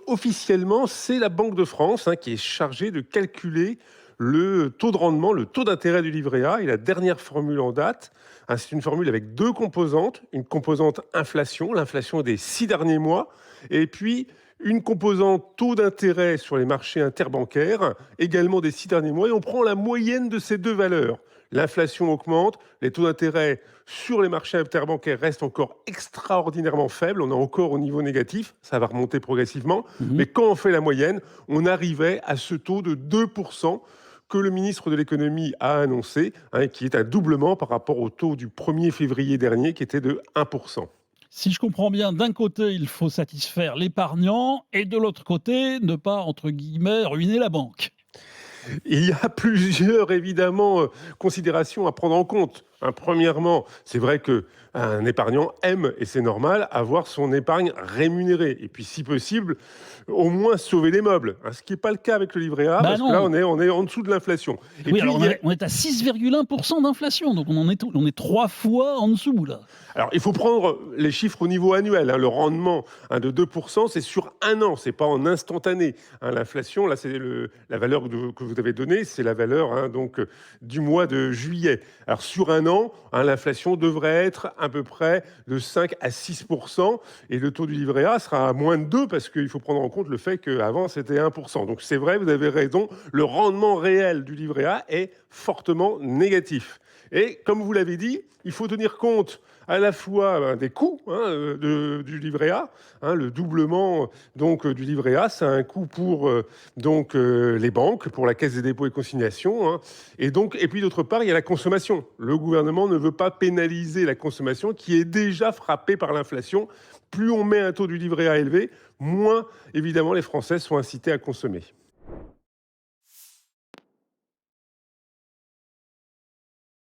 officiellement, c'est la Banque de France qui est chargée de calculer le taux de rendement, le taux d'intérêt du livret A. Et la dernière formule en date, c'est une formule avec deux composantes. Une composante inflation, l'inflation des 6 derniers mois, et puis une composante taux d'intérêt sur les marchés interbancaires, également des 6 derniers mois. Et on prend la moyenne de ces deux valeurs. L'inflation augmente, les taux d'intérêt sur les marchés interbancaires restent encore extraordinairement faibles. On est encore au niveau négatif, ça va remonter progressivement. Mhm. Mais quand on fait la moyenne, on arrivait à ce taux de 2% que le ministre de l'économie a annoncé, qui est un doublement par rapport au taux du 1er février dernier, qui était de 1%. Si je comprends bien, d'un côté, il faut satisfaire l'épargnant et de l'autre côté, ne pas, entre guillemets, ruiner la banque. Il y a plusieurs, évidemment, considérations à prendre en compte. Premièrement, c'est vrai qu'un épargnant aime, et c'est normal, avoir son épargne rémunérée. Et puis, si possible, au moins sauver les meubles. Ce qui n'est pas le cas avec le livret A, Bah parce que là, non. on est en dessous de l'inflation. Et Oui, puis, alors il y a... on est à 6,1% d'inflation, donc on est 3 fois en dessous, là. Alors, il faut prendre les chiffres au niveau annuel. Le rendement de 2%, c'est sur un an, c'est pas en instantané. L'inflation, là, c'est la valeur que vous avez donnée, c'est la valeur du mois de juillet. Alors, sur un an, l'inflation devrait être à peu près de 5 à 6%, et le taux du livret A sera à moins de 2, parce qu'il faut prendre en compte le fait qu'avant, c'était 1%. Donc, c'est vrai, vous avez raison, le rendement réel du livret A est fortement négatif. Et comme vous l'avez dit, il faut tenir compte à la fois des coûts du livret A. Le doublement du livret A, c'est un coût pour les banques, pour la Caisse des dépôts et consignations. Et puis d'autre part, il y a la consommation. Le gouvernement ne veut pas pénaliser la consommation qui est déjà frappée par l'inflation. Plus on met un taux du livret A élevé, moins évidemment les Français sont incités à consommer.